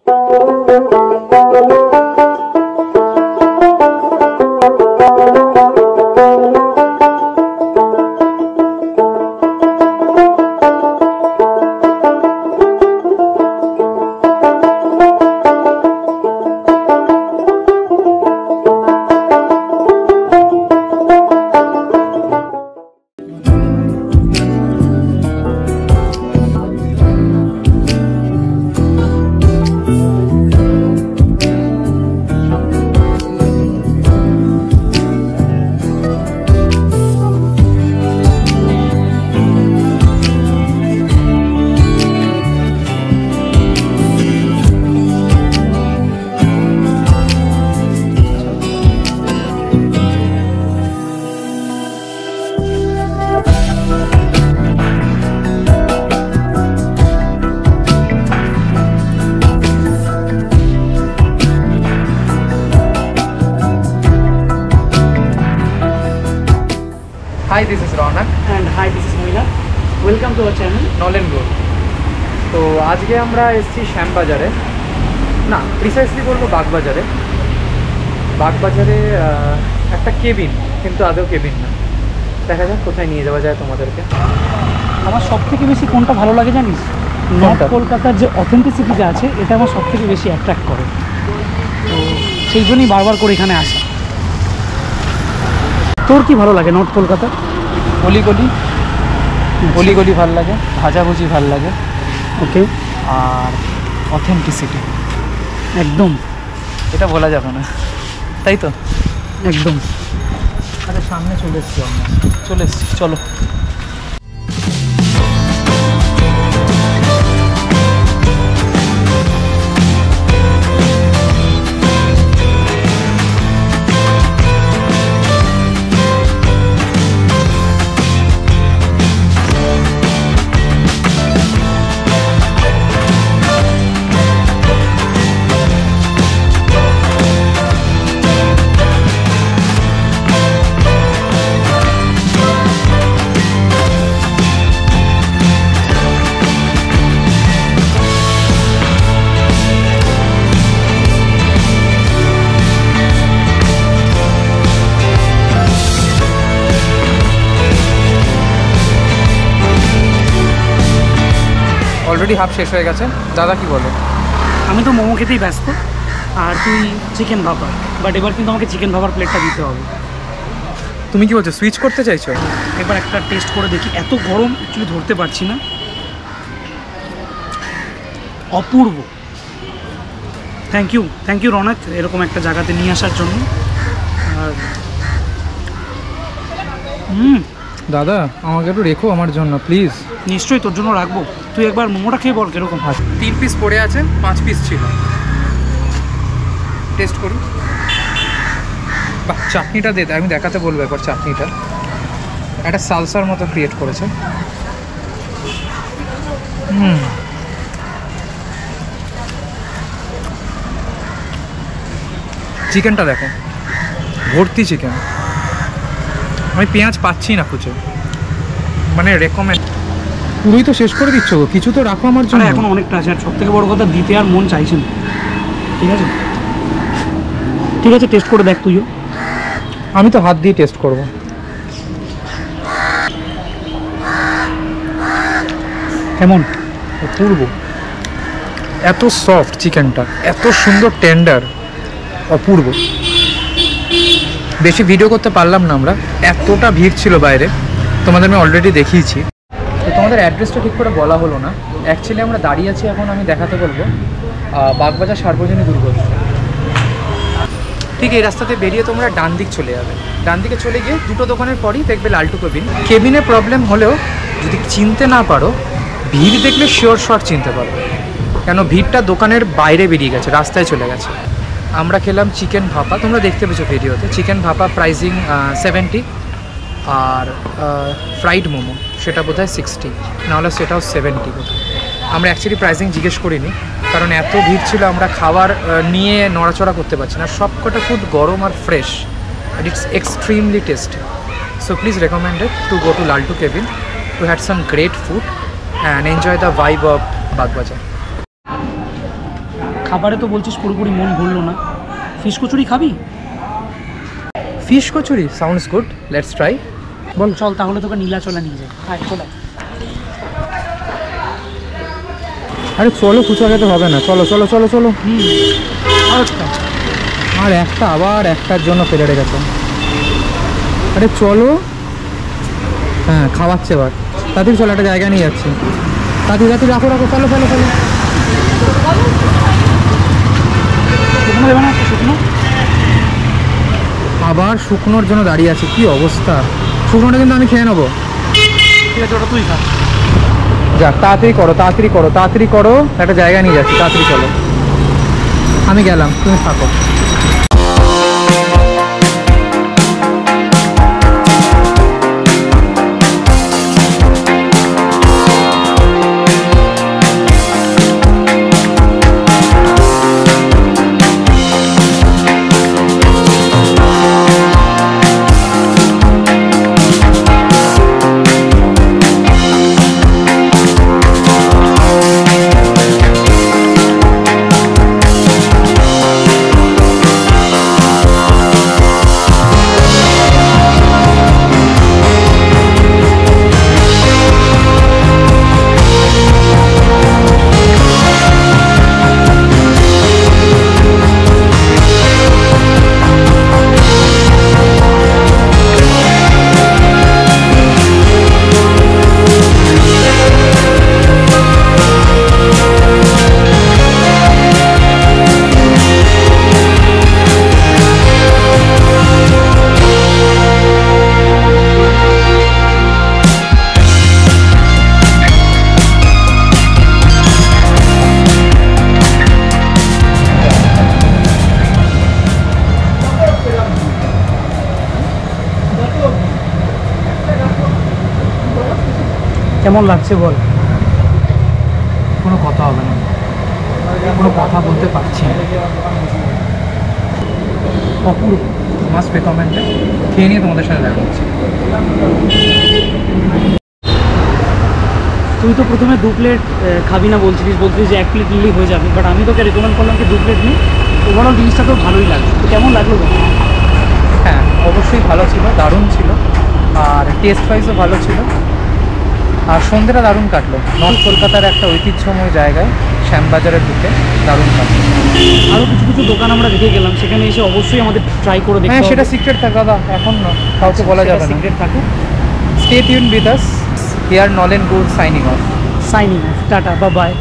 Hi, this is Ronak and hi, this is Moina. Welcome to our channel Nolan Gold. তো আজকে আমরা এসেছি শ্যামবাজারে, না প্রিসাইসলি বলবো বাগবাজারে। বাগবাজারে একটা কেবিন, কিন্তু আদৌ কেবিন না। দেখা যাক কোথায় নিয়ে যাওয়া যায় তোমাদেরকে। আমার সবথেকে বেশি কোনটা ভালো লাগে জানিস? নর্থ কলকাতার যে অথেন্টিসিটিটা আছে এটা আমার সবথেকে বেশি অ্যাট্রাক্ট করে, তো সেই জন্যই বারবার করে এখানে আসা। তোর কি ভালো লাগে নর্থ কলকাতা? গলি ভালো লাগে, ভাজাভুজি ভালো লাগে, ওকে, আর অথেন্টিসিটি একদম, এটা বলা যাবে না, তাই তো? একদম। আচ্ছা, সামনে চলে এসেছি, চলো। অলরেডি হাফ শেষ হয়ে গেছে। দাদা কি বলো? আমি তো মোমো খেতেই ব্যস্ত, আর তুই চিকেন ভাপা, বাট এবার কিন্তু আমাকে চিকেন ভাপার প্লেটটা দিতে হবে। তুমি কি বলছো, সুইচ করতে চাইছো? এবার একটা টেস্ট করে দেখি। এত গরম অ্যাকচুয়ালি ধরতে পারছি না। অপূর্ব। থ্যাংক ইউ রনক এরকম একটা জায়গাতে নিয়ে আসার জন্য। আর দাদা, আমাকে একটু রেখো আমার জন্য প্লিজ। নিশ্চয়ই তোর জন্য রাখবো। তুই একবার মোমোটা খেয়ে বল কিরকম হয়। 3 পিস পড়ে আছে, 5 পিস ছিল। টেস্ট করি। বাহ, চাটনিটা দে, আমি দেখাতে বলবো একবার। চাটনিটা একটা সালসার মতো ক্রিয়েট করেছে। চিকেনটা দেখো, ভর্তি চিকেন। আমি পেঁয়াজ পাচ্ছি না খুঁজে, মানে রেকমেন্ড। পুরোই তো শেষ করে দিচ্ছ, কিছু তো রাখো আমার জন্য। এখন অনেকটা আছে, আর সবথেকে বড় কথা দিতে আর মন চাইছে না। ঠিক আছে, টেস্ট করে দেখ তুইও। আমি তো হাত দিয়ে টেস্ট করব। কেমন? অপূর্ব। এত সফট চিকেনটা, এত সুন্দর টেন্ডার, অপূর্ব। বেশি ভিডিও করতে পারলাম না আমরা, এতটা ভিড় ছিল বাইরে। তোমাদের আমি অলরেডি দেখিয়েছি। তো তোমাদের অ্যাড্রেসটা ঠিক করে বলা হলো না। অ্যাকচুয়ালি আমরা দাঁড়িয়ে আছি এখন, আমি দেখাতে বলবো বাগবাজার সার্বজনীন দুর্গোৎসব। ঠিক এই রাস্তাতে বেরিয়ে তোমরা ডান দিক চলে যাবে। ডান দিকে চলে গিয়ে দুটো দোকানের পরই দেখবে লালটু কেবিন। কেবিনে প্রবলেম হলেও যদি চিনতে না পারো, ভিড় দেখলে শিওর শট চিনতে পারবে, কেন ভিড়টা দোকানের বাইরে বেরিয়ে গেছে, রাস্তায় চলে গেছে। আমরা খেলাম চিকেন ভাপা, তোমরা দেখতে পেয়েছো ভিডিওতে। চিকেন ভাপা প্রাইসিং 70, আর ফ্রাইড মোমো সেটা বোধহয় 60, নাহলে সেটাও 70 বোধহয়। আমরা অ্যাকচুয়ালি প্রাইসিং জিজ্ঞেস করিনি, কারণ এত ভিড় ছিল, আমরা খাবার নিয়ে নড়াচড়া করতে পারছি না। সবকটা ফুড গরম আর fresh, and it's extremely tasty. So please recommended to go to Laltu Cabin to have some great food and enjoy the vibe of Bagbazar. খাবারে তো বলছিস পুরোপুরি মন ভরলো না, ফিশ কচুরি খাবি? Fish kachori sounds good, let's try. বল চল তাহলে তোকে নীলাচলা নিয়ে যাই। হ্যাঁ চলে। আরে চলো, কুচু আগে তো হবে না, চলো চলো চলো চলো। আচ্ছা আর একটা, আবার একটার জন্য ফেলে রেখেছে। আরে চলো। হ্যাঁ খাওয়াচ্ছে এবার, তাড়াতাড়ি চলো, একটা জায়গা নিয়ে যাচ্ছি। তাড়াতাড়ি তাড়াতাড়ি রাখো রাখো, চলো চলো চলো। শুকনো দেবে না? শুকনো আবার শুকনোর জন্য দাঁড়িয়ে আছে, কি অবস্থা। শুকনোটা কিন্তু আমি খেয়ে নেবো। ঠিক আছে, ওটা তুই খা। যাক, তাড়াতাড়ি করো তাড়াতাড়ি করো তাড়াতাড়ি করো, একটা জায়গা নিয়ে যাচ্ছি, তাড়াতাড়ি চলো। আমি গেলাম, তুমি থাকো। কেমন লাগছে বল? কোনো কথা হবে না, কোনো কথা বলতে পারছি না। অপূর্ব, মাস্ট রেকমেন্ডেড। খেয়ে নিয়ে তোমাদের সাথে দেখা হচ্ছে। তুই তো প্রথমে 2 প্লেট খাবি না বলছিলিস যে 1 প্লেট নিলেই হয়ে যাবে, বাট আমি তোকে রেকমেন্ড করলাম কি 2 প্লেট নিই। ওভারঅল জিনিসটা তো ভালোই লাগছে। তো কেমন লাগলো বল? হ্যাঁ অবশ্যই ভালো ছিল, দারুণ ছিল, আর টেস্ট ওয়াইজও ভালো ছিল, আর সন্ধ্যেটা দারুণ কাটলো। নর্থ কলকাতার একটা ঐতিহ্যময় জায়গায় শ্যামবাজারের দিকে দারুণ কাটলো। আরও কিছু কিছু দোকান আমরা দেখে গেলাম, সেখানে এসে অবশ্যই আমাদের ট্রাই করে দেখতে হ্যাঁ হবে। সেটা সিক্রেট থাক দাদা, এখন না, কাউকে বলা যাবে না। সিক্রেট থাকুক। Stay tune with us. Here Nolen Gur signing off. Signing off, tata, bye by.